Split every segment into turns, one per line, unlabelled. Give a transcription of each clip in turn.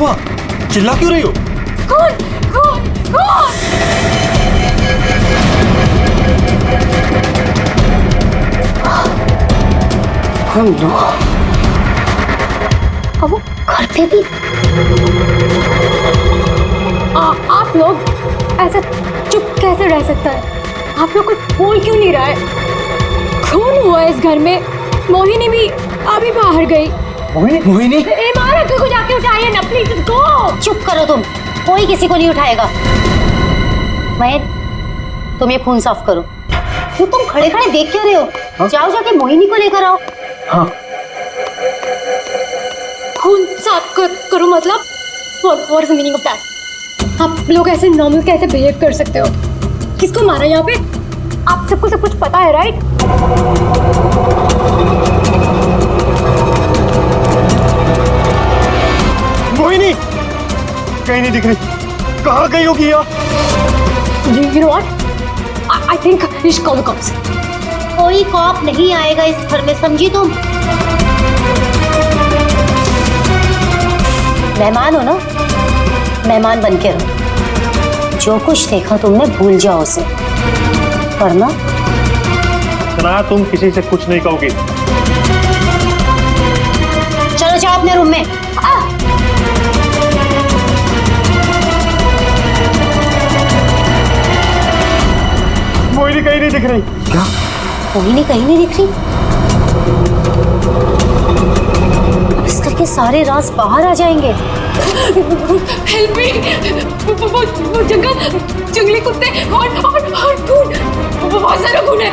हुआ? चिल्ला क्यों रही हो?
कौन? कौन? कौन?
हेलो।
अब वो घर पे भी? आप लोग ऐसा चुप कैसे रह सकता है? आप लोग कुछ बोल क्यों नहीं रहा है? खून हुआ इस घर में। मोहिनी भी अभी बाहर गई।
मोहिनी?
ईमान अंकल को जाके उठाइए ना प्लीज। गो।
चुप करो तुम, कोई किसी को नहीं उठाएगा। महेश, तुम ये खून साफ करो। क्यों तुम खड़े खड़े देख क्यों रहे हो?
हाँ?
जाओ जाके मोहिनी को लेकर आओ।
हाँ।
खून साफ करो मतलब? What is the meaning of that? आप लोग ऐसे नॉर्मल कैसे बिहेव कर सकते हो? किसको मारा यहाँ पे? आप सबको सब कुछ पता है, राइट?
मोहिनी कहीं नहीं दिख रही। कहाँ गई होगी यार?
You know what? I think we should call the cops.
कोई कॉप नहीं आएगा इस घर में, समझी तुम? मेहमान हो ना, मेहमान बन के रहो। जो कुछ देखा तुमने भूल जाओ उसे, वरना
सुना, तुम किसी से कुछ नहीं कहोगी।
चलो जाओ अपने रूम में।
मोहिनी कहीं नहीं दिख रही। क्या?
मोहिनी कहीं नहीं दिख रही? अब इस घर के सारे राज बाहर आ जाएंगे।
Help me! वो जंगली कुत्ते और खून, बहुत सारा खून है।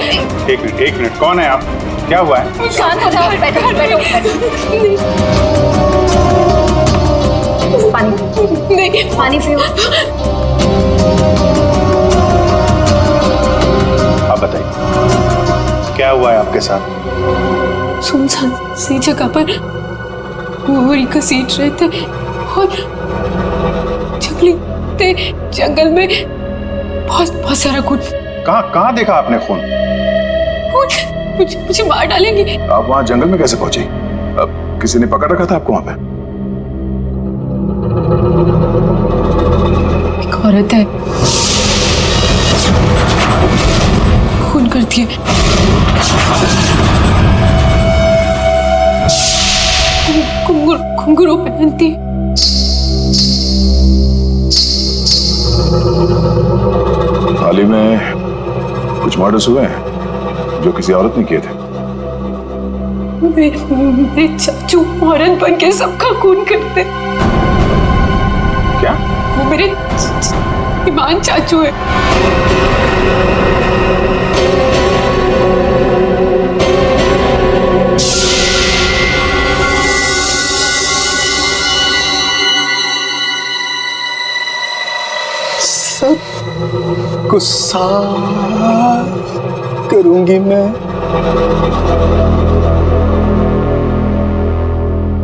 एक मिनट, कौन है आप? क्या हुआ है?
शांत हो जाओ, बैठो। पानी नहीं, पानी पियो।
आप बताइए, क्या हुआ है आपके साथ?
सुनसान सी जगह पर मोहरी घसीट रहे थे और जंगल में बहुत सारा खून।
कहाँ देखा आपने खून?
मुझे मार डालेंगे।
आप वहाँ जंगल में कैसे पहुंची? अब किसी ने पकड़ रखा था आपको वहाँ पे?
एक औरत है, खून करती है। घुंघरू पहनती है।
हाल ही में कुछ मर्डर्स हुए हैं जो किसी औरत ने किए थे।
मेरे चाचू औरत बन के सबका खून करते।
क्या?
वो मेरे ईमान चाचू है।
सबको साफ करूंगी मैं।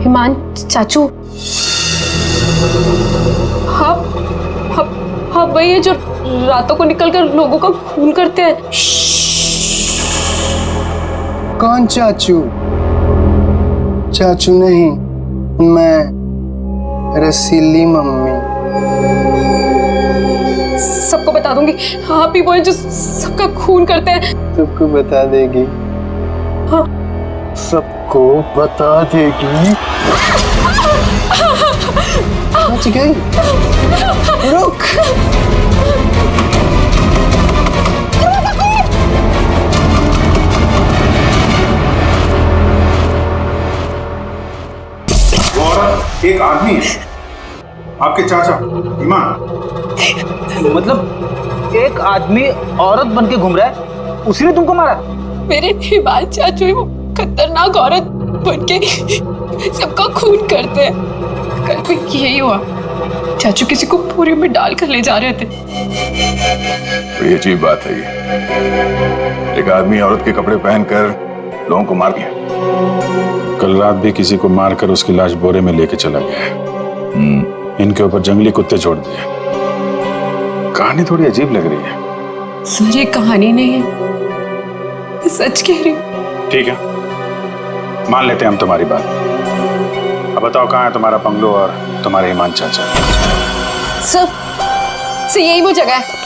ईमान चाचू, हाँ वही है जो रातों को निकलकर लोगों का खून करते हैं।
कौन चाचू? चाचू नहीं, मैं रसीली मम्मी।
सबको बता दूंगी, आप ही वो हैं जो सबका खून करते हैं।
सबको बता देगी?
हाँ।
सबको बता देगी? बच गई। रुक।
औरत एक आदमी, आपके चाचा ईमान।
मतलब एक आदमी औरत बन के घूम रहा है, उसी ने तुमको मारा?
मेरे ईमान चाचू वो खतरनाक औरत बन के सबका खून करते हैं। कल भी यही हुआ, चाचू किसी को पूरी में डाल कर ले जा रहे थे।
बड़ी अजीब बात है ये। एक आदमी औरत के कपड़े पहनकर लोगों को मार दिया।
कल रात भी किसी को मारकर उसकी लाश बोरे में लेके चला गया है। इनके ऊपर जंगली कुत्ते छोड़ दिए।
कहानी थोड़ी अजीब लग रही है।
सर ये कहानी नहीं है, मैं सच कह रही हूँ।
ठीक है, मान लेते हैं हम तुम्हारी बात। अब बताओ, कहाँ है तुम्हारा बंगलो और
तुम्हारे ईमान चाचा।
सर यही वो जगह है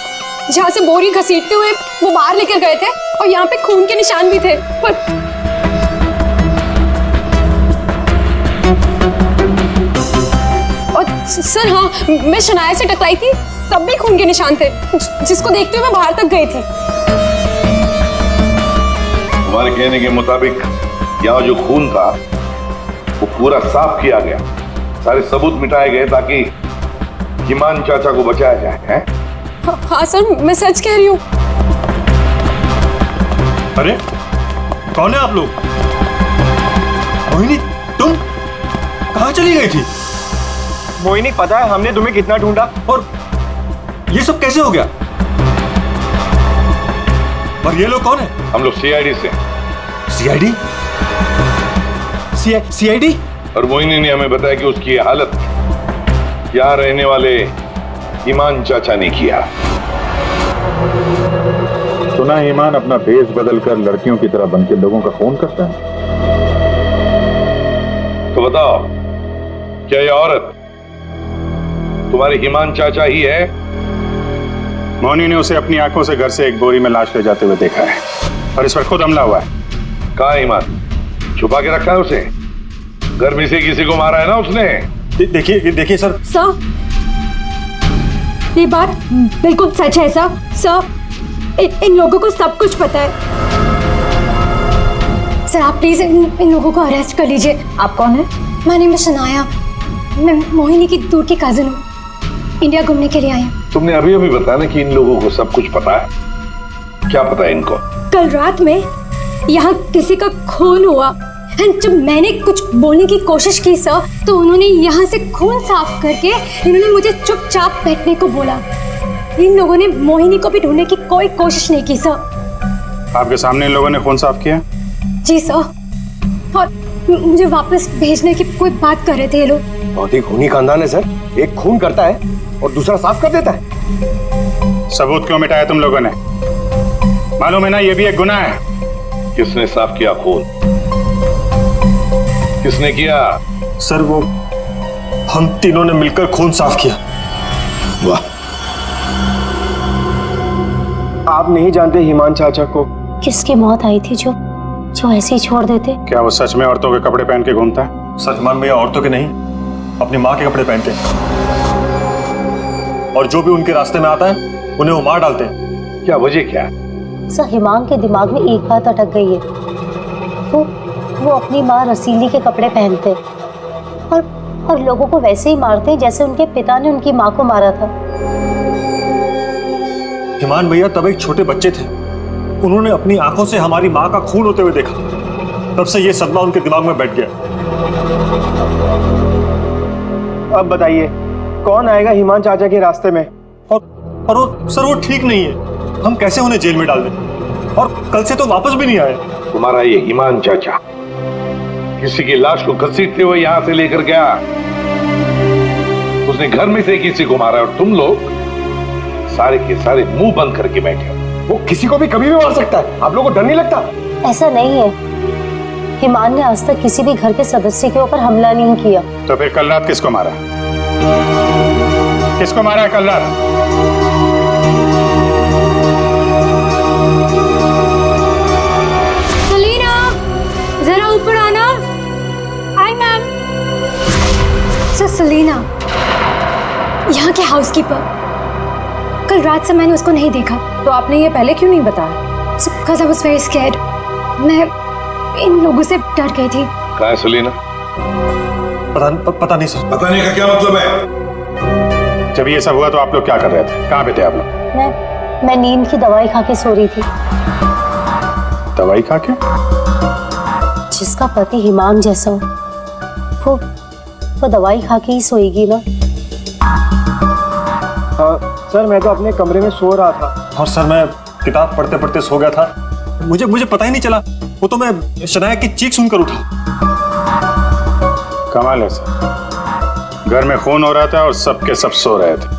जहाँ से बोरी घसीटते हुए वो बाहर लेकर गए थे और यहाँ पे खून के निशान भी थे। पर और सर हाँ, मैं शनाया से टकराई थी तब भी खून के निशान थे, जिसको देखते हुए मैं बाहर तक गई थी।
तुम्हारे कहने के मुताबिक यहाँ जो खून था वो पूरा साफ किया गया, सारे सबूत मिटाए गए ताकि ईमान चाचा को बचाया जाए, हैं?
हाँ सर, मैं सच कह रही हूँ।
अरे कौन है आप लोग? मोहिनी, तुम कहाँ चली गई थी?
मोहिनी, पता है हमने तुम्हें कितना ढूंढा।
और ये सब कैसे हो गया? और ये लोग कौन है?
हम लोग सीआईडी से।
सीआईडी? सीआईडी?
और मोहिनी ने हमें बताया कि उसकी ये हालत यहाँ रहने वाले ईमान चाचा ने किया।
सुना ईमान अपना भेष बदलकर लड़कियों की तरह बनकर लोगों का खून करता है।
तो बताओ, क्या ये औरत तुम्हारे ईमान चाचा ही है?
मोहिनी ने उसे अपनी आंखों से घर से एक बोरी में लाश ले जाते हुए देखा है और इस पर खुद हमला हुआ है।
कहाँ है ईमान? छुपा के रखा है उसे? घर में से किसी को मारा है ना उसने?
देखिए सर,
ये बात बिल्कुल सच है सर। इन लोगों को सब कुछ पता है। सर आप प्लीज इन लोगों को अरेस्ट कर लीजिए। आप कौन है? My name is Shanaya. मैं मोहिनी की दूर की कजिन हूँ, इंडिया घूमने के लिए आई हूँ।
तुमने अभी अभी बताया ना कि इन लोगों को सब कुछ पता है। क्या पता है इनको?
कल रात में यहाँ किसी का खून हुआ। जब मैंने कुछ बोलने की कोशिश की सर, तो उन्होंने यहाँ से खून साफ करके इन्होंने मुझे चुपचाप बैठने को बोला। इन लोगों ने मोहिनी को भी ढूंढने की कोई कोशिश नहीं की सर।
आपके सामने इन लोगों ने खून साफ किया?
जी सर, और मुझे वापस भेजने की कोई बात कर रहे थे ये लोग।
बहुत ही खूनी खानदान है सर। एक खून करता है और दूसरा साफ कर देता है।
सबूत क्यों मिटाया तुम लोगों ने? मालूम है ना ये भी एक गुनाह है।
किसने साफ किया खून? किसने किया?
सर वो हम तीनों ने मिलकर खून साफ किया।
वाह,
आप नहीं जानते ईमान चाचा को?
किसकी मौत आई थी जो ऐसे ही छोड़ देते?
क्या वो सच में औरतों के कपड़े पहन के घूमता है?
सलमान भैया औरतों के नहीं, अपनी माँ के कपड़े पहनते हैं और जो भी उनके रास्ते में आता है उन्हें वो मार डालते हैं।
क्या वजह क्या है?
सर हिमांग के दिमाग में एक बात अटक गई है। वो अपनी माँ रसीली के कपड़े पहनते और लोगों को वैसे ही मारते जैसे उनके पिता ने उनकी माँ को मारा था।
हिमान भैया तब एक छोटे बच्चे थे, उन्होंने अपनी आंखों से हमारी माँ का खून होते हुए देखा। तब से ये सदमा उनके दिमाग में बैठ गया।
अब बताइए कौन आएगा ईमान चाचा के रास्ते में?
और वो सर वो ठीक नहीं है, हम कैसे उन्हें जेल में डाल दें? और कल से तो वापस भी नहीं आए।
तुम्हारा ये ईमान चाचा किसी की लाश को घसीटते हुए यहां से लेकर गया, उसने घर में से किसी को मारा और तुम लोग सारे के सारे मुंह बंद करके बैठे हो।
वो किसी को भी कभी भी मार सकता है, आप लोगों को डर नहीं लगता?
ऐसा नहीं है, हिमान ने आज तक किसी भी घर के सदस्य के ऊपर हमला नहीं किया।
तो फिर कल रात किसको मारा? किसको मारा है कल रात?
सलीना, जरा ऊपर आना। Hi ma'am. सर सलीना, यहाँ के हाउसकीपर। कल रात से मैंने उसको नहीं देखा।
तो आपने ये पहले क्यों नहीं बताया?
Because I was very scared. मैं इन लोगों से डर गई थी।
कहाँ है सलीना?
पता नहीं सर।
पता नहीं का क्या मतलब है?
जब ये सब हुआ तो आप लोग क्या कर रहे थे? कहाँ पे थे आप लोग?
मैं नींद की दवाई खा के सो रही थी।
दवाई खा के?
जिसका पति हिमांग जैसा हो वो दवाई खा के ही सोएगी ना।
हाँ सर, मैं तो अपने कमरे में सो रहा था।
और सर मैं किताब पढ़ते पढ़ते सो गया था। मुझे पता ही नहीं चला, वो तो मैं शनाया की चीख सुनकर उठा।
कमाल है सर, घर में खून हो रहा था और सबके सब सो रहे थे।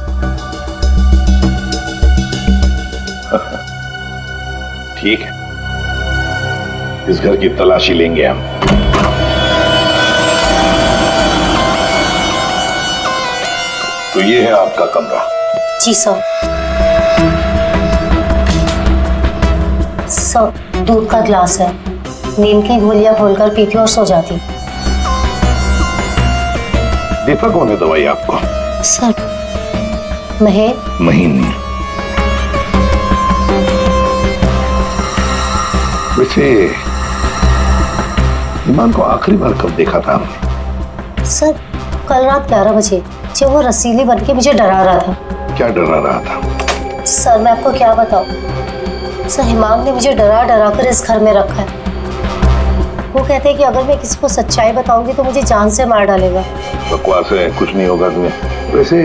ठीक है, इस घर की तलाशी लेंगे हम। तो ये है आपका कमरा।
जी सर। सर, दूध का ग्लास है, नींद की गोलियां खोलकर पीती और सो जाती।
दीपक कौन है दवाई आपको?
सर,
महीन। वैसे ईमान को आखिरी बार कब देखा था आपने?
सर, कल रात 11 बजे जब वो रसीली बन के मुझे डरा रहा था।
क्या डरा रहा था?
सर, मैं आपको क्या बताऊं? सर, हिमांग ने मुझे डरा डरा कर इस घर में रखा है। वो कहते हैं कि अगर मैं किसी को सच्चाई बताऊंगी तो मुझे जान से मार डालेगा।
बकवास है, कुछ नहीं होगा तुम्हें। वैसे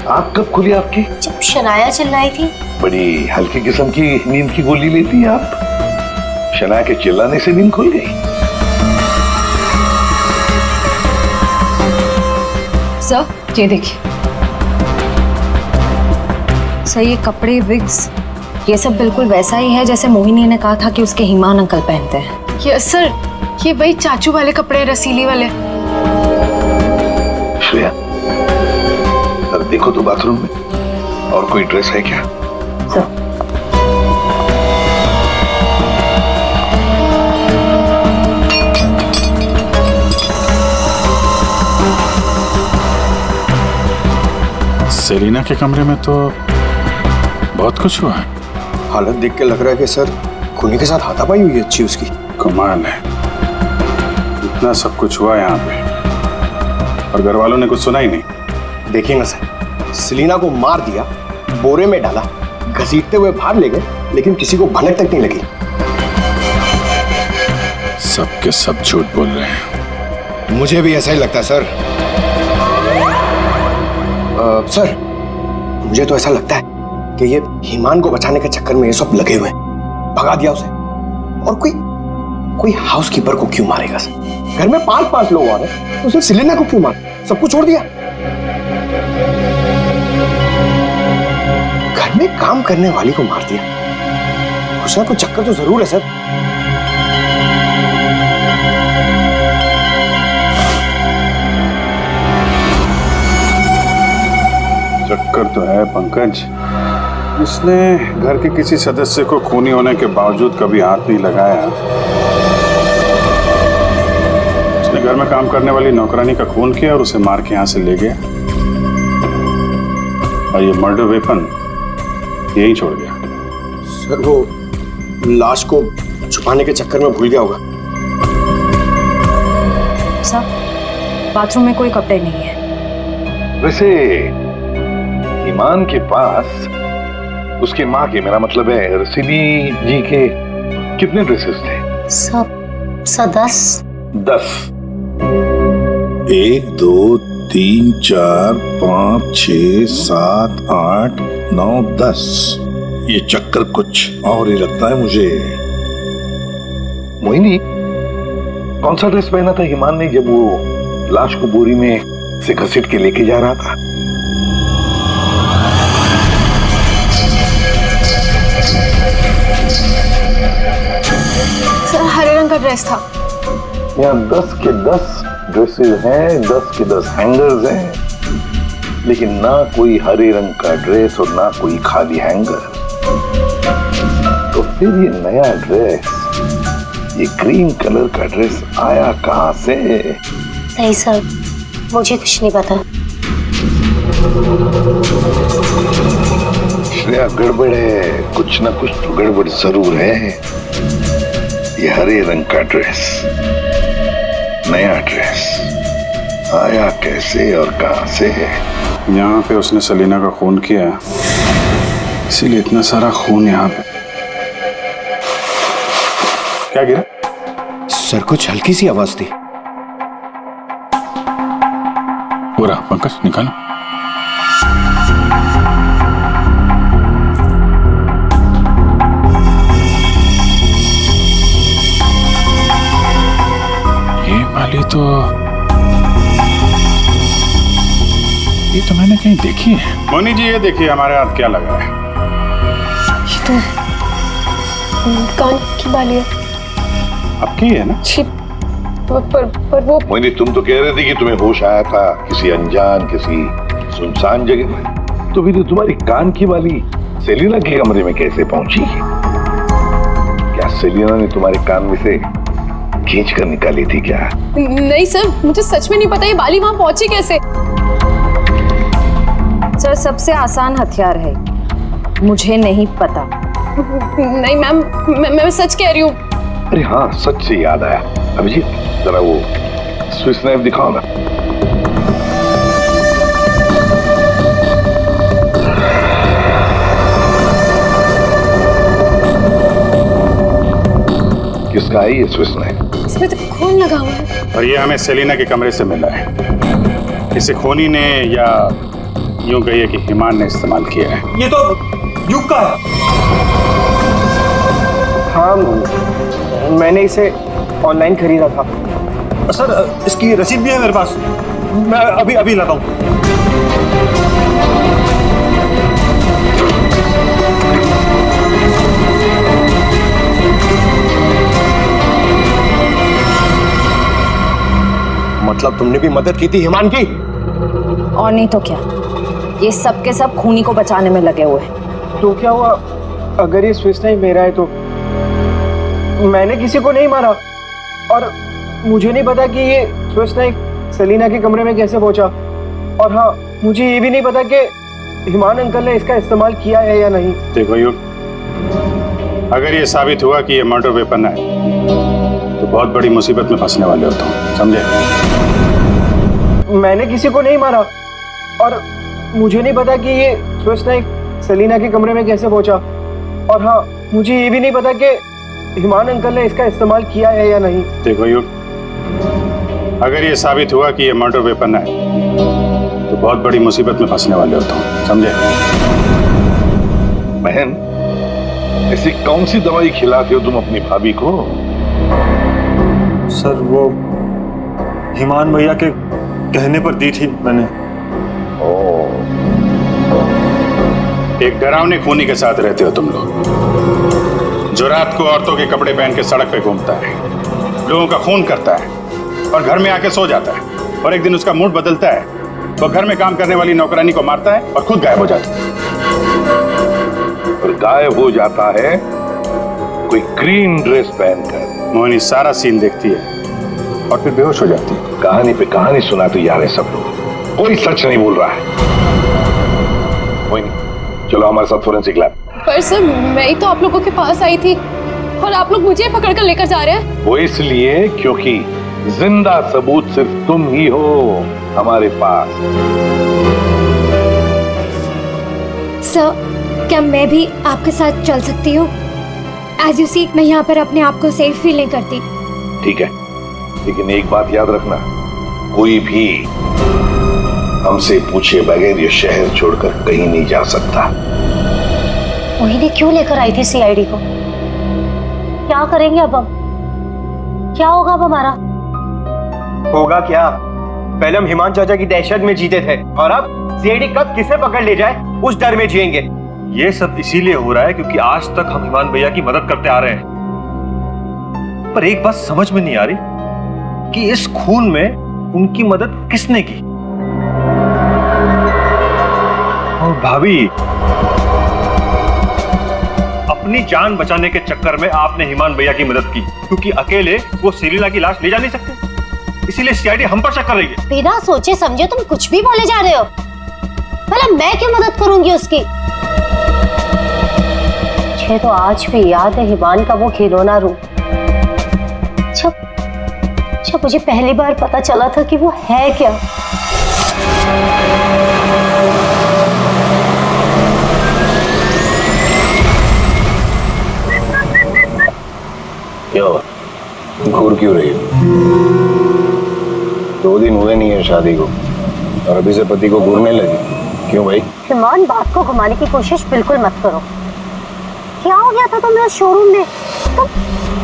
आँख कब खुली आपकी?
जब शनाया चिल्लाई थी।
बड़ी हल्की किस्म की नींद की गोली लेती हैं आप। शनाया के चिल्लाने से नींद खुल गई?
सर, ये देखिए सर, ये कपड़े, विग्स, ये सब बिल्कुल वैसा ही है जैसे मोहिनी ने कहा था कि उसके हिमान अंकल पहनते हैं।
यस सर, ये वही चाचू वाले कपड़े, रसीली वाले।
श्रेया, सर देखो तो बाथरूम में और कोई ड्रेस है क्या?
सर,
सेलिना के कमरे में तो बहुत कुछ हुआ है।
हालत देख के लग रहा है कि सर खूनी के साथ हाथापाई हुई अच्छी उसकी।
कमाल है, इतना सब कुछ हुआ यहाँ पे और घर वालों ने कुछ सुना ही नहीं।
देखिए ना सर, सेलिना को मार दिया, बोरे में डाला, घसीटते हुए बाहर ले गए, लेकिन किसी को भनक तक नहीं लगी।
सब के सब झूठ बोल रहे हैं।
मुझे भी ऐसा ही लगता है सर। सर, मुझे तो ऐसा लगता है कि ये हिमान को बचाने के चक्कर में ये सब लगे हुए हैं। भगा दिया उसे। और कोई हाउसकीपर को क्यों मारेगा सर? घर में 5-5 लोग और हैं, तो सिर्फ सेलिना को क्यों मार? सब कुछ छोड़ दिया। घर में काम करने वाली को मार दिया। कुछ ना कुछ चक्कर तो जरूर है सर।
चक्कर तो है पंकज। इसने घर के किसी सदस्य को खूनी होने के बावजूद कभी हाथ नहीं लगाया। उसने घर में काम करने वाली नौकरानी का खून किया और उसे मार के यहाँ से ले गया और ये मर्डर वेपन यहीं छोड़ गया।
सर, वो लाश को छुपाने के चक्कर में भूल गया होगा।
सर, बाथरूम में कोई कपड़े नहीं है।
वैसे ईमान के पास उसकी माँ के, मेरा मतलब है रसीली जी के, कितने ड्रेसेस थे?
सब 10।
10। 1 2 3 4 5 6 7 8 9 10। ये चक्कर कुछ और ही लगता है मुझे। मोहिनी, कौन सा ड्रेस पहना था ईमान ने जब वो लाश को बोरी में से घसीट के लेके जा रहा था?
सर, हरे रंग का ड्रेस था।
यहाँ 10 के 10 ड्रेसेस हैं, 10 के 10 हैंगर्स हैं, लेकिन ना कोई हरे रंग का ड्रेस और ना कोई खाली हैंगर। तो फिर ये नया ड्रेस, ये ग्रीन कलर का ड्रेस आया कहाँ से?
नहीं सर, मुझे कुछ नहीं पता।
श्रेया, गड़बड़ है, कुछ ना कुछ तो गड़बड़ जरूर है। ये हरे रंग का ड्रेस, नया ड्रेस आया कैसे और कहां से?
यहाँ पे उसने सेलिना का खून किया, इसीलिए इतना सारा खून यहाँ पे। क्या गिरा?
सर, कुछ हल्की सी आवाज थी।
पूरा पंकज निकालो। ये तो मैंने कहीं देखी है। मोनी जी, ये देखिए हमारे हाथ क्या लगा है।
ये तो कान की बाली है।
आपकी है ना?
छी, पर वो
मोहिनी, तुम तो कह रहे थे कि तुम्हें होश आया था किसी अनजान, किसी सुनसान जगह में। तो फिर तुम्हारी कान की वाली सेलिना के कमरे में कैसे पहुंची? क्या सेलिना ने तुम्हारे कान में से खींच कर निकाली थी क्या?
नहीं सर, मुझे सच में नहीं पता ये बाली वहां पहुंची कैसे।
सर, सबसे आसान हथियार है, मुझे नहीं पता।
नहीं मैम, मैं सच कह रही हूँ।
अरे हाँ, सच से याद आया। अभिजीत, जरा वो स्विस नाइफ दिखाओ ना। किसका है ये स्विस नाइफ?
इसमें तो खून लगा हुआ है।
और ये हमें सेलिना के कमरे से मिला है। इसे खोनी ने, या यूं कहिए कि हिमान ने इस्तेमाल किया है।
ये तो युग का है।
हाँ, मैंने इसे ऑनलाइन खरीदा था।
सर, इसकी रसीद भी है मेरे पास। मैं अभी लाता हूँ।
मतलब तुमने भी मदद की थी हिमान की?
और नहीं तो क्या, ये सब के सब खूनी को बचाने में लगे हुए हैं।
तो क्या हुआ अगर ये स्विस नाइफ मेरा है? तो मैंने किसी को नहीं मारा और मुझे नहीं पता कि ये स्विस नाइफ सेलिना के कमरे में कैसे पहुंचा। और हाँ, मुझे ये भी नहीं पता कि हिमान अंकल ने इसका इस्तेमाल किया है या नहीं।
देखो युग, अगर ये साबित हुआ कि ये मर्डर वेपन है तो बहुत बड़ी मुसीबत में फंसने वाले हो तुम, समझे?
मैंने किसी को नहीं मारा और मुझे नहीं पता कि ये स्विस नाइफ सेलिना के कमरे में कैसे पहुंचा। और हाँ, मुझे ये भी नहीं पता कि हिमान अंकल ने इसका इस्तेमाल किया है या नहीं।
देखो युग, अगर ये साबित हुआ कि ये मर्डर वेपन है तो बहुत बड़ी मुसीबत में फंसने वाले हो तुम, समझे?
बहन, ऐसी कौन सी दवाई खिलाते हो तुम अपनी भाभी को?
सर, वो हिमान भैया के कहने पर दी थी मैंने।
एक डरावने खूनी के साथ रहते हो तुम लोग, जो रात को औरतों के कपड़े पहन के सड़क पे घूमता है, लोगों का खून करता है और घर में आके सो जाता है। और एक दिन उसका मूड बदलता है, वो घर में काम करने वाली नौकरानी को मारता है और खुद गायब हो जाता है।
और गायब हो जाता है कोई ग्रीन ड्रेस पहनकर।
मोहिनी सारा सीन देखती है और फिर बेहोश हो जाती है।
कहानी पे कहानी सुनाते जा रहे हैं सब लोग, कोई सच नहीं बोल रहा है। मोहिनी, चलो हमारे साथ फोरेंसिक लैब।
पर सर, मैं ही तो आप लोगों के पास आई थी और आप लोग मुझे पकड़ कर लेकर जा रहे हैं।
वो इसलिए क्योंकि जिंदा सबूत सिर्फ तुम ही हो हमारे पास।
सर, क्या मैं भी आपके साथ चल सकती हूँ? एज यू सी, मैं यहाँ पर अपने आप को सेफ फील नहीं करती।
ठीक है, लेकिन एक बात याद रखना, कोई भी हमसे पूछे बगैर ये शहर छोड़कर कहीं नहीं जा सकता।
मोहिनी क्यों लेकर आई थी सीआईडी को? क्या करेंगे अब हम? क्या होगा अब हमारा?
होगा क्या? पहले हम हिमान चाचा की दहशत में जीते थे और अब सीआईडी कब किसे पकड़ ले जाए उस डर में जिएंगे।
ये सब इसीलिए हो रहा है क्योंकि आज तक हम हिमान भैया की मदद करते आ रहे हैं। पर एक बात समझ में नहीं आ रही कि इस खून में उनकी मदद किसने की। और भाभी, अपनी जान बचाने के चक्कर में आपने हिमान भैया की मदद की क्योंकि अकेले वो सेलिना की लाश ले जा नहीं सकते, इसीलिए सीआईडी हम पर शक कर रही है।
बिना सोचे समझे तुम कुछ भी बोले जा रहे हो। भला मैं क्यों मदद करूंगी उसकी? मुझे तो आज भी याद है हिमान का वो खिलौना रूप। जब मुझे पहली बार पता चला था कि वो है क्या।
क्यों घूर क्यों रही हो? 2 दिन हुए नहीं है शादी को और अभी से पति को घूरने लगी। क्यों भाई?
हिमान, बात को घुमाने की कोशिश बिल्कुल मत करो। क्या हो गया था तुम्हें शोरूम में? तुम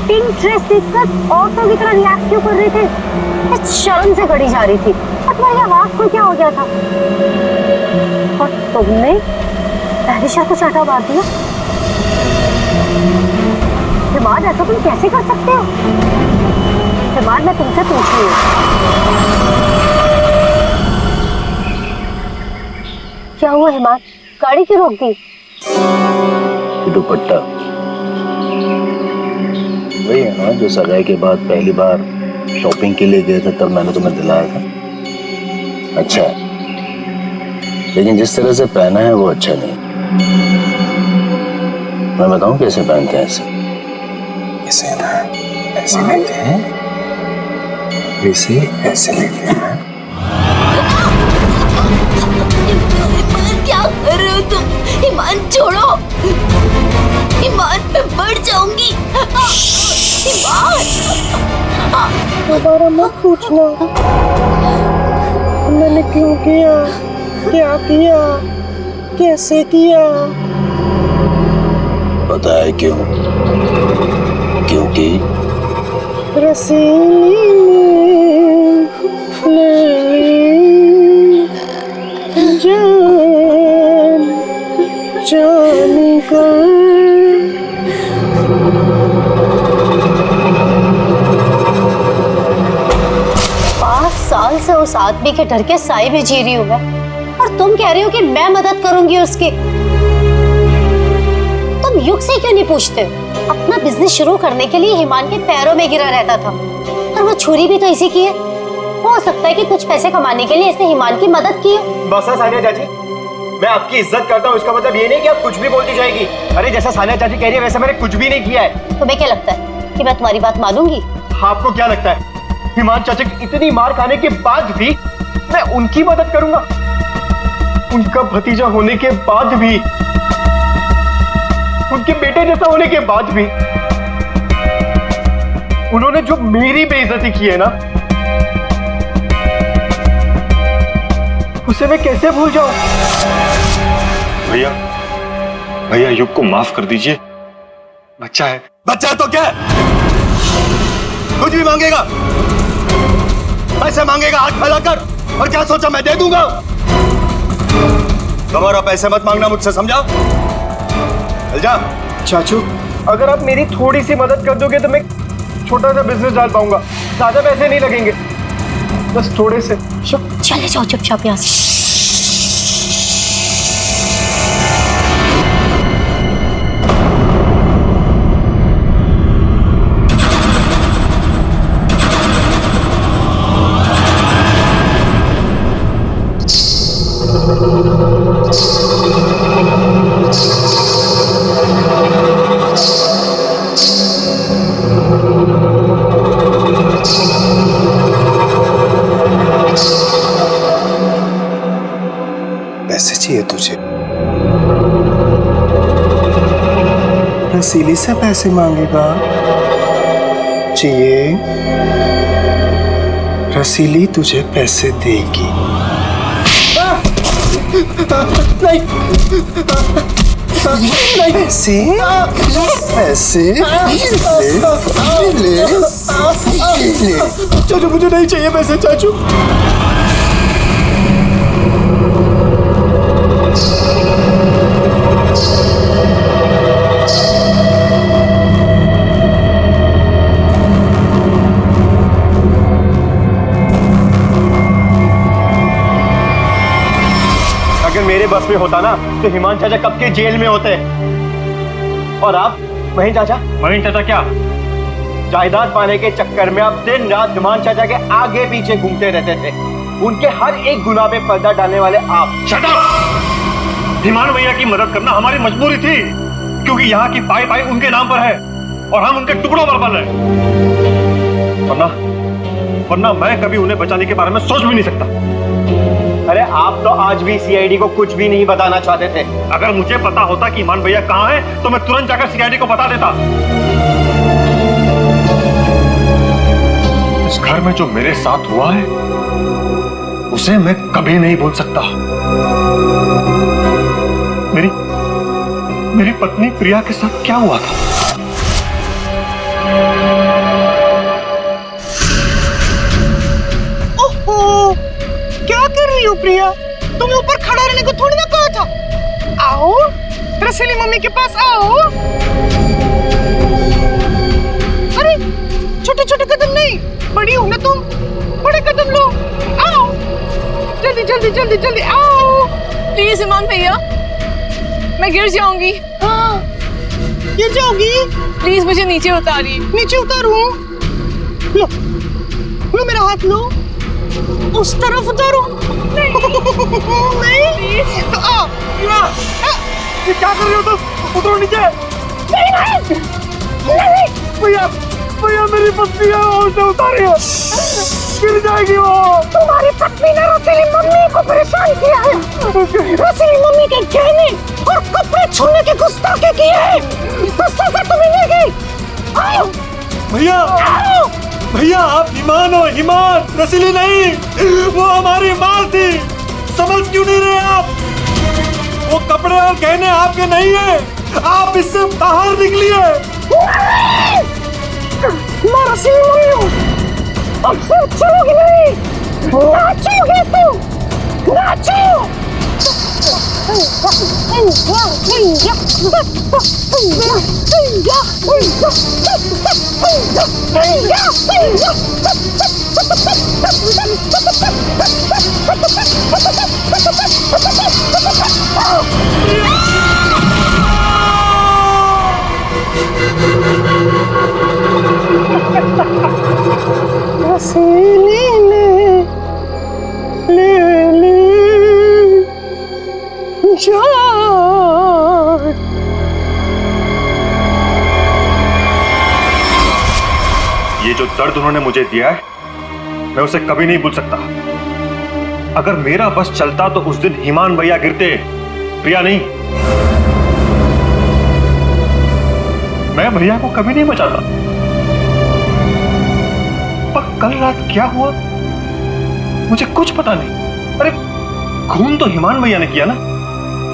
पिंक ड्रेस देखकर औरतों की तरह रिएक्ट क्यों कर रहे थे? शर्म से गड़ी जा रही थी और तुम्हारी आवाज को क्या हो गया था? और तुमने पहले को चाटा मार दिया। हिमान, ऐसा तुम कैसे कर सकते हो? हिमान, मैं तुमसे पूछ रही हूँ, क्या हुआ हिमान? गाड़ी क्यों रोक दी?
दुपट्टा वही है ना जो सगाई के बाद पहली बार शॉपिंग के लिए गए थे, तब मैंने तुम्हें दिलाया था। अच्छा है, लेकिन जिस तरह से पहना है वो अच्छा नहीं। मैं बताऊं कैसे पहनते हैं ऐसे?
ऐसे ना, ऐसे लेते हैं, वैसे ऐसे लेते हैं।
क्या कर रहे हो तुम? ईमान छोड़ो, ईमान मैं मर जाऊंगी। ईमान
दोबारा मत पूछना मैंने क्यों किया, क्या किया, कैसे किया।
पता है क्यों? क्योंकि
रसीली जान जाने का
5 साल से उस आदमी के डर के साए में जी रही हूँ मैं, और तुम कह रही हो कि मैं मदद करूंगी उसकी। तुम युग से क्यों नहीं पूछते? अपना बिजनेस शुरू करने के लिए हिमान के पैरों में गिरा रहता था, और वो छुरी भी तो इसी की है। हो सकता है कि कुछ पैसे कमाने के लिए इसने हिमान की मदद की हो।
बस है सानिया चाची, मैं आपकी इज्जत करता हूँ, इसका मतलब ये नहीं कि आप कुछ भी बोलती जाएगी। अरे जैसा सानिया चाची कह रही है वैसे मैंने कुछ भी नहीं किया है।
तुम्हें क्या लगता है कि मैं तुम्हारी बात मानूंगी?
आपको क्या लगता है हिमान चाचा की इतनी मार खाने के बाद भी मैं उनकी मदद करूंगा? उनका भतीजा होने के बाद भी, उनके बेटे जैसा होने के बाद भी उन्होंने जो मेरी बेइज्जती की है ना, उसे मैं कैसे भूल जाऊं?
भैया, भैया युग को माफ कर दीजिए, बच्चा है।
बच्चा तो क्या कुछ भी मांगेगा, पैसे मांगेगा हाथ फैलाकर, और क्या सोचा मैं दे दूंगा? दोबारा पैसे मत मांगना मुझसे, समझा? चल जा।
चाचू, अगर आप मेरी थोड़ी सी मदद कर दोगे तो मैं छोटा सा बिजनेस डाल पाऊंगा। ज्यादा पैसे नहीं लगेंगे, बस थोड़े से।
चले जाओ चुपचाप यहाँ से।
पैसे चाहिए तुझे?
रसीली से पैसे मांगेगा? चाहिए? रसीली तुझे पैसे देगी। नहीं, पैसे पैसे ले
चाचू मुझे नहीं चाहिए पैसे चाचू। अगर मेरे बस में होता ना तो हिमान चाचा कब के जेल में होते। और आप महीन चाचा?
महीन चाचा क्या?
जायदाद पाने के चक्कर में आप दिन रात हिमान चाचा के आगे पीछे घूमते रहते थे। उनके हर एक गुनाह पे पर्दा डालने वाले आप।
Shut up! हिमान भैया की मदद करना हमारी मजबूरी थी, क्योंकि यहाँ की पाई पाई उनके नाम पर है और हम उनके टुकड़ों पर पल रहे। वरना मैं कभी उन्हें बचाने के बारे में सोच भी नहीं सकता।
अरे आप तो आज भी सीआईडी को कुछ भी नहीं बताना चाहते थे।
अगर मुझे पता होता कि ईमान भैया कहाँ है तो मैं तुरंत जाकर सीआईडी को बता देता। इस घर में जो मेरे साथ हुआ है उसे मैं कभी नहीं भूल सकता। मेरी पत्नी प्रिया के साथ क्या हुआ था?
ओहो, क्या कर रही हो प्रिया? तुम्हें ऊपर खड़ा रहने को थोड़ी ना कहा था। आओ रसीली मम्मी के पास आओ। अरे छोटे छोटे कदम नहीं, बड़ी हो ना तुम, बड़े कदम लो, आओ जल्दी जल्दी जल्दी जल्दी आओ।
प्लीज ईमान भैया, मैं गिर जाऊंगी।
हाँ गिर जाओगी?
प्लीज मुझे नीचे उतारिए।
नीचे उतारूं? लो लो मेरा हाथ लो, उस तरफ उतारो। नहीं तो आओ।
ये क्या कर रहे हो तुम? उतरो नीचे।
नहीं
भैया भैया मेरी पत्नी है, उसे उतारिए, गिर जाएगी वो।
तुम्हारी पत्नी ने रसीली मम्मी को परेशान किया है। रसीली मम्मी के गहने और कपड़े छूने की गुस्ताखी की है, तो सजा तो मिलेगी। आओ
भैया भैया, आप ईमान हो, ईमान, रसीली नहीं, वो हमारी माँ थी। समझ क्यों नहीं रहे आप? वो कपड़े और गहने आपके नहीं है, आप इससे बाहर निकलिए।
मैं रसीली मम्मी हूँ, अब से चलोगी नहीं, नाचोगे तुम, नाचो। रसीली ले जान।
ये जो दर्द उन्होंने मुझे दिया है, मैं उसे कभी नहीं भूल सकता। अगर मेरा बस चलता तो उस दिन ईमान भैया गिरते, प्रिया नहीं। मैं भैया को कभी नहीं बचाता। पर कल रात क्या हुआ मुझे कुछ पता नहीं। अरे खून तो ईमान भैया ने किया ना,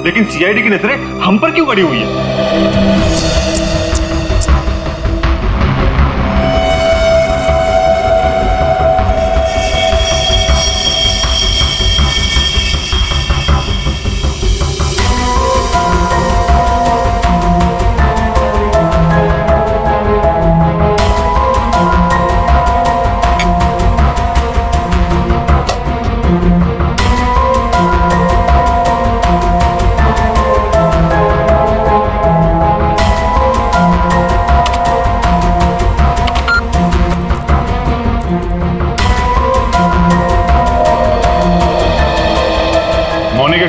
लेकिन सीआईडी की नजरें हम पर क्यों गड़ी हुई है?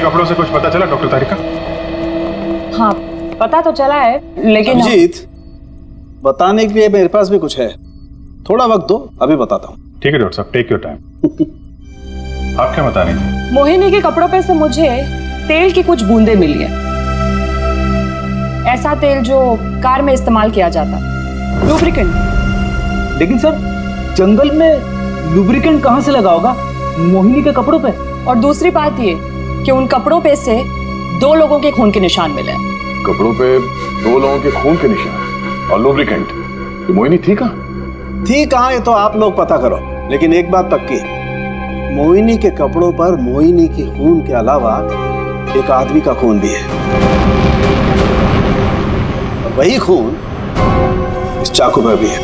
कपड़ों से कुछ पता चला डॉक्टर तारिका?
हाँ पता तो चला है, लेकिन
अभिजीत, बताने के लिए मेरे पास भी कुछ है, थोड़ा वक्त दो, अभी बताता हूँ।
ठीक है डॉक्टर साहब, टेक योर टाइम। आप क्या बता रही थी?
मोहिनी के कपड़ों पे से मुझे तेल की कुछ बूंदें मिली है। ऐसा तेल जो कार में इस्तेमाल किया जाता, लुब्रिकेंट।
लेकिन सर, जंगल में लुब्रिकेंट कहाँ से लगा होगा मोहिनी के कपड़ों पे?
और दूसरी बात ये कि उन कपड़ों पे से 2 लोगों के खून के निशान मिले।
कपड़ों पे 2 लोगों के खून के निशान और लुब्रिकेंट, तो मोहिनी थी कहाँ?
थी कहाँ ये तो आप लोग पता करो, लेकिन एक बात पक्की है, मोहिनी के कपड़ों पर मोहिनी के खून के अलावा एक आदमी का खून भी है। वही खून इस चाकू पर भी है।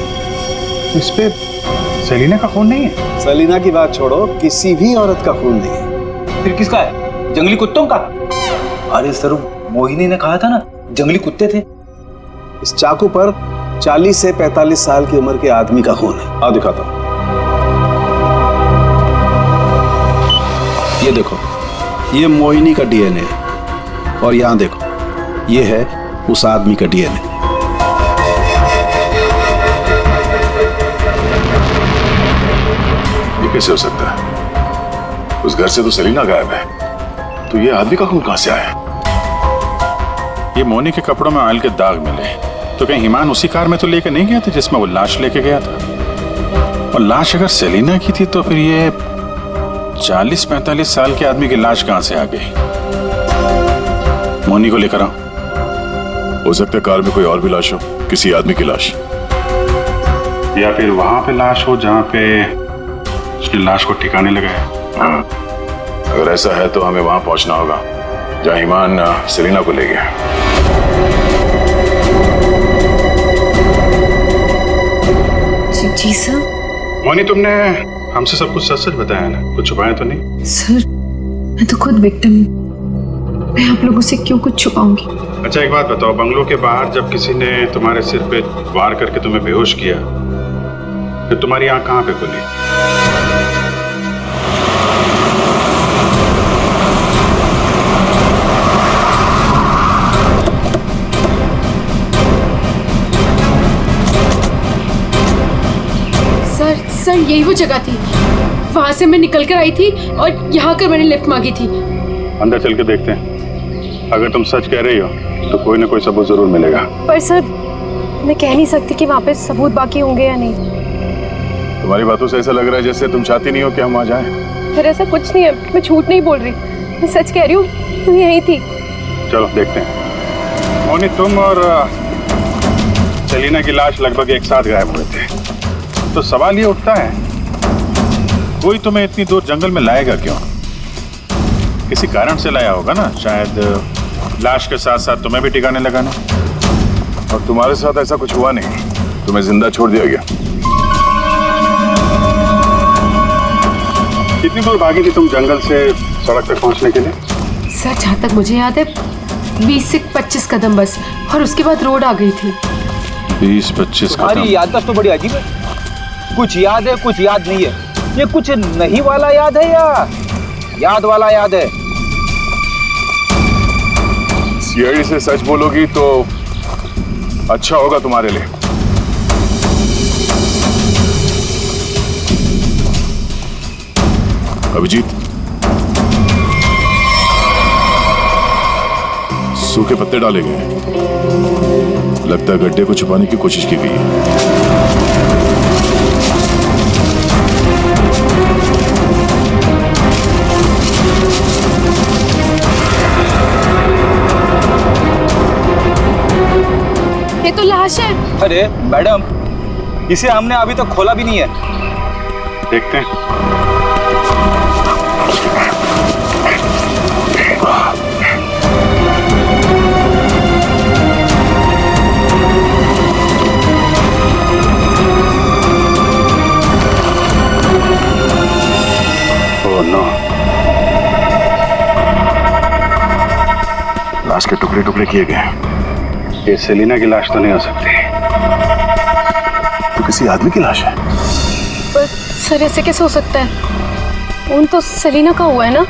इस पे सेलिना का खून नहीं है?
सेलिना की बात छोड़ो, किसी भी औरत का खून नहीं है।
फिर किसका है? जंगली कुत्तों का? अरे सर, मोहिनी ने कहा था ना जंगली कुत्ते थे।
इस चाकू पर 40 से 45 साल की उम्र के आदमी का खून है। आओ दिखाता हूं। ये देखो, ये मोहिनी का डीएनए है, और यहां देखो, ये है उस आदमी का डीएनए।
ये कैसे हो सकता है? उस घर से तो सेलिना गायब है, तो ये आदमी का खून कहां से आया?
ये मोहिनी के कपड़ों में ऑयल के दाग मिले, तो कहीं ईमान उसी कार में तो लेकर नहीं गया था जिसमें वो लाश लेके गया था? और लाश अगर सेलिना की थी तो फिर ये 40-45 साल के आदमी की लाश कहां से आ गई? मोहिनी को लेकर आओ।
हो सकता है कार में कोई और भी लाश हो, किसी आदमी की लाश,
या फिर वहां पे लाश हो जहां पे उसने लाश को ठिकाने लगाया।
हाँ, अगर ऐसा है तो हमें वहां पहुंचना होगा जहां ईमान सेलिना को ले गया।
जी सर।
मोहिनी, तुमने हमसे सब कुछ सच सच बताया ना? कुछ छुपाया तो नहीं?
सर, मैं तो खुद विक्टिम हूँ। मैं आप लोगों से क्यों कुछ छुपाऊंगी?
अच्छा एक बात बताओ, बंगलों के बाहर जब किसी ने तुम्हारे सिर पे वार करके तुम्हें बेहोश किया, फिर तुम्हारी आंख कहाँ पे खुली?
सर यही वो जगह थी, वहां से मैं निकल कर आई थी और यहाँ कर मैंने लिफ्ट मांगी थी।
अंदर चल के देखते हैं, अगर तुम सच कह रही हो तो कोई ना कोई सबूत जरूर मिलेगा।
पर सर, मैं कह नहीं सकती कि वहाँ पे सबूत बाकी होंगे या नहीं।
तुम्हारी बातों से ऐसा लग रहा है जैसे तुम चाहती नहीं हो कि हम आ जाएं।
सर ऐसा कुछ नहीं है, मैं झूठ नहीं बोल रही, मैं सच कह रही हूँ, मैं यही थी।
चलो देखते हैं। मोनी, तुम और सेलिना की लाश लगभग एक साथ गायब हुए थे, तो सवाल ये उठता है, कोई तुम्हें इतनी दूर जंगल में लाएगा क्यों? किसी कारण से लाया होगा ना, शायद लाश के साथ साथ तुम्हें भी ठिकाने लगाना। और तुम्हारे साथ ऐसा कुछ हुआ नहीं, तुम्हें जिंदा छोड़ दिया गया। कितनी दूर भागी थी तुम जंगल से सड़क तक पहुंचने के लिए?
सर जहाँ तक मुझे याद है 20 से 25 कदम बस, और उसके बाद रोड आ गई थी।
20-25 कदम?
तुम्हारी याददाश्त तो बड़ी अजीब है, कुछ याद है कुछ याद नहीं है। ये कुछ नहीं वाला याद है या याद वाला याद है?
सीआईडी से सच बोलोगी तो अच्छा होगा तुम्हारे लिए। अभिजीत, सूखे पत्ते डाले गए हैं, लगता है गड्ढे को छुपाने की कोशिश की गई है।
ये तो लाश है।
अरे मैडम, इसे हमने अभी तक खोला भी नहीं है।
देखते हैं। ओह नो, लाश के टुकड़े टुकड़े किए गए। ये सेलिना की लाश तो नहीं हो सकती, तो किसी आदमी की लाश है।
पर सर ऐसे कैसे हो सकता है? खून तो सेलिना का हुआ है ना?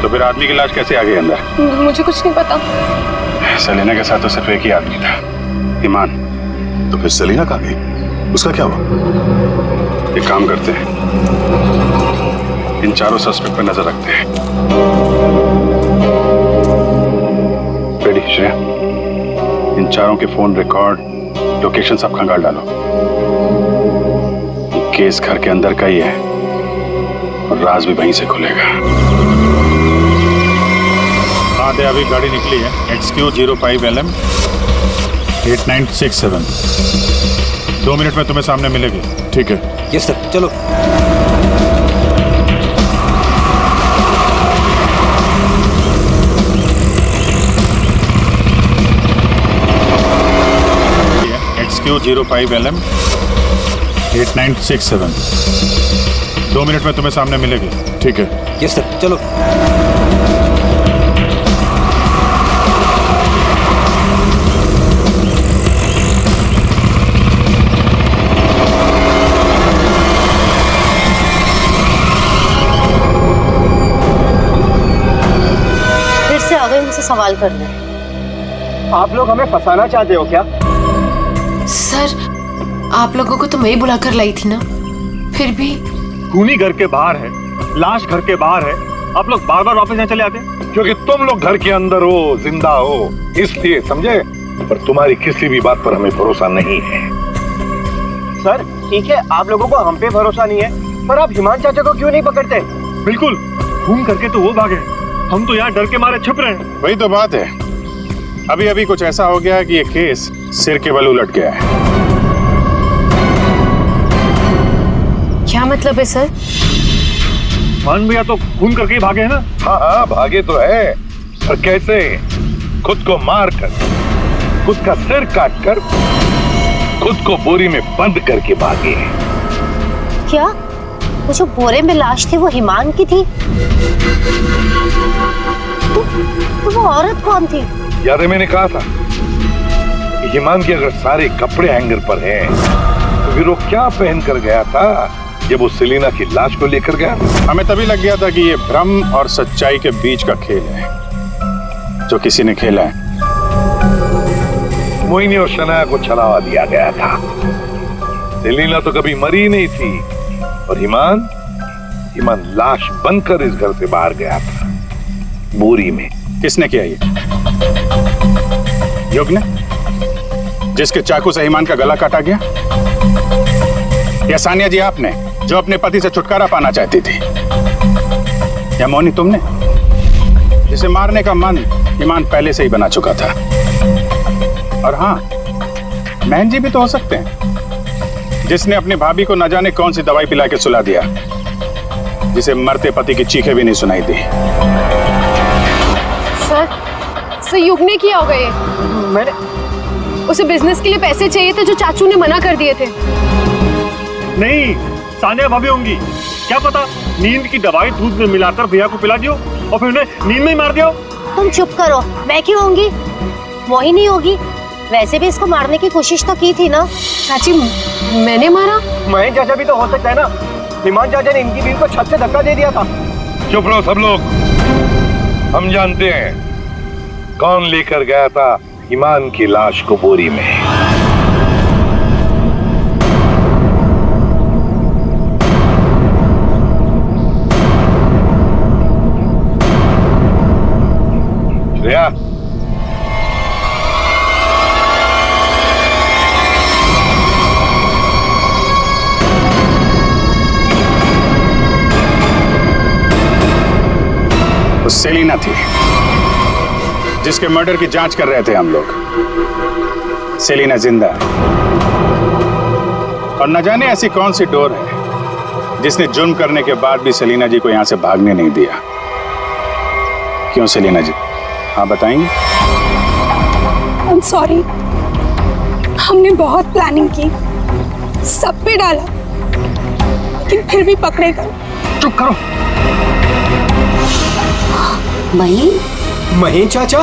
तो फिर आदमी की लाश कैसे आ गई अंदर?
मुझे कुछ नहीं पता।
सेलिना के साथ तो सिर्फ एक ही आदमी था, ईमान। तो फिर सेलिना कहाँ गई? उसका क्या हुआ? एक काम करते हैं, इन चारों सस्पेक्ट पर नजर रखते हैं। रेडी श्रेया, इन चारों के फोन रिकॉर्ड, लोकेशन सब खंगाल डालो। केस घर के अंदर का ही है और राज भी वहीं से खुलेगा। हाँ दे, अभी गाड़ी निकली है, XQ05LM 8967। 2 मिनट में तुम्हें सामने मिलेगी। ठीक है?
यस सर, चलो।
XQ05LM 8967। 2 मिनट में तुम्हें सामने मिलेगी। ठीक है?
यस सर, चलो।
फिर से आ गए मुझसे सवाल करने।
आप लोग हमें फंसाना चाहते हो क्या?
सर आप लोगों को तो मैं ही बुला कर लाई थी ना, फिर भी।
खूनी घर के बाहर है, लाश घर के बाहर है, आप लोग बार बार वापस यहाँ चले आते हैं।
क्योंकि तुम लोग घर के अंदर हो, जिंदा हो, इसलिए, समझे? पर तुम्हारी किसी भी बात पर हमें भरोसा नहीं है।
सर ठीक है, आप लोगों को हम पे भरोसा नहीं है, पर आप हिमान चाचा को क्यों नहीं पकड़ते?
बिल्कुल, खून करके तो वो भागे, हम तो यहाँ डर के मारे छुप रहे हैं।
वही तो बात है, अभी अभी कुछ ऐसा हो गया कि ये केस सिर के बल उलट गया है।
क्या मतलब है सर?
मान भैया तो खून करके ही भागे हैं ना?
हाँ हाँ, भागे तो है, पर कैसे? खुद को मार कर, खुद का सिर काट कर, खुद को बोरी में बंद करके भागे।
क्या वो जो बोरे में लाश थी वो हिमान की थी? तो वो औरत कौन थी?
याद है मैंने कहा था कि हिमान के अगर सारे कपड़े हैंगर पर हैं तो फिर वो क्या पहन कर गया था जब वो सेलिना की लाश को लेकर गया?
हमें तभी लग गया था कि ये भ्रम और सच्चाई के बीच का खेल है जो किसी ने खेला है।
मोहिनी और शनाया को छलावा दिया गया था। सेलिना तो कभी मरी नहीं थी और हिमान लाश बनकर इस घर से बाहर गया था, बोरी में।
किसने किया ये? युग ने, जिसके चाकू से हिमान का गला काटा गया? या सानिया जी आपने, जो अपने पति से छुटकारा पाना चाहती थी? या मोहिनी तुमने, जिसे मारने का मन हिमान पहले से ही बना चुका था? और हाँ, महन जी भी तो हो सकते हैं, जिसने अपनी भाभी को न जाने कौन सी दवाई पिला के सुला दिया, जिसे मरते पति की चीखें भी नहीं सुनाई दी।
सर युग ने किया होगा ये।
मैंने
उसे बिजनेस के लिए पैसे चाहिए थे जो चाचू ने मना कर दिए थे।
नहीं, सानिया भाभी होंगी। क्या पता नींद की दवाई दूध में मिलाकर भैया को पिला दियो और फिर उन्हें नींद में ही मार दियो।
तुम चुप करो, मैं क्यों होंगी? मोहिनी होगी। वैसे भी इसको मारने की कोशिश तो की थी ना।
चाची, मैंने मारा?
महेश चाचा भी तो हो सकता है ना। हिमान चाचा ने इनकी बीवी को छत से धक्का दे दिया था।
चुप रहो सब लोग। हम जानते हैं कौन लेकर गया था हिमान की लाश को बोरी में। श्रेया,
सेलिना थी जिसके मर्डर की जांच कर रहे थे हम लोग। सेलिना जिंदा है और न जाने ऐसी कौन सी डोर है जिसने जुर्म करने के बाद भी सेलिना जी को यहां से भागने नहीं दिया। क्यों सेलिना जी, आप बताएंगे?
I'm sorry, हमने बहुत प्लानिंग की, सब पे डाला, लेकिन फिर भी पकड़े गए।
चुप करो।
महेश चाचा,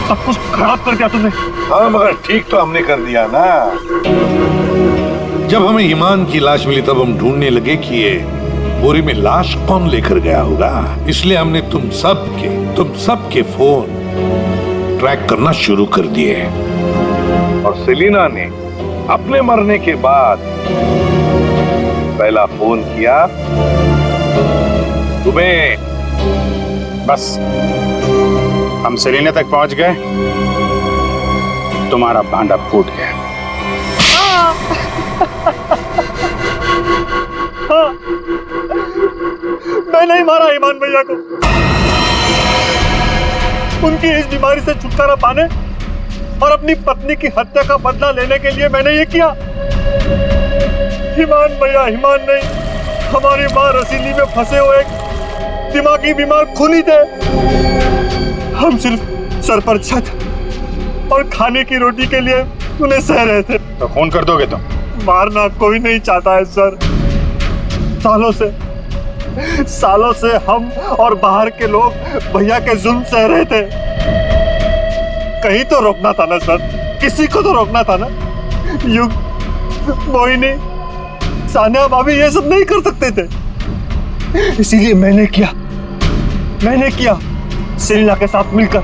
सब कुछ खराब कर दिया तुमने।
हाँ, मगर ठीक तो हमने कर दिया ना। जब हमें ईमान की लाश मिली तब हम ढूंढने लगे कि ये बोरी में लाश कौन लेकर गया होगा। इसलिए हमने तुम सबके फोन ट्रैक करना शुरू कर दिए और सेलिना ने अपने मरने के बाद पहला फोन किया तुम्हें।
बस हम सेलिना तक पहुंच गए, तुम्हारा भांडा फूट गया।
हाँ, मैं नहीं मारा ईमान भैया को। उनकी इस बीमारी से छुटकारा पाने और अपनी पत्नी की हत्या का बदला लेने के लिए मैंने ये किया। ईमान भैया ईमान नहीं, हमारी माँ रसीली में फंसे हुए दिमागी बीमार खूनी थे। हम सिर्फ सर पर छत और खाने की रोटी के लिए उन्हें सह रहे थे।
तो खून कर दोगे तुम?
मारना कोई नहीं चाहता है सर। सालों से हम और बाहर के लोग भैया के जुल्म सह रहे थे। कहीं तो रोकना था ना सर, किसी को तो रोकना था ना। युग, मोहिनी, सानिया भाभी ये सब नहीं कर सकते थे, इसीलिए मैंने किया सेलिना के साथ मिलकर।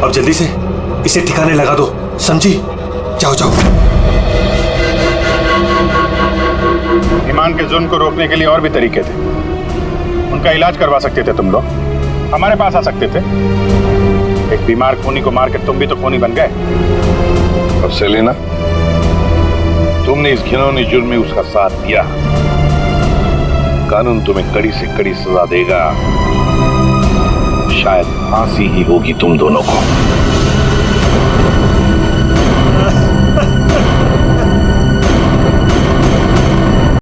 अब जल्दी से इसे ठिकाने लगा दो, समझी? जाओ जाओ।
ईमान के जुर्म को रोकने के लिए और भी तरीके थे। उनका इलाज करवा सकते थे तुम लोग, हमारे पास आ सकते थे। एक बीमार खूनी को मार के तुम भी तो खूनी बन गए।
और सेलिना, तुमने इस घिनौने जुर्म में उसका साथ दिया। कानून तुम्हें कड़ी से कड़ी सजा देगा, शायद फांसी ही होगी तुम दोनों को।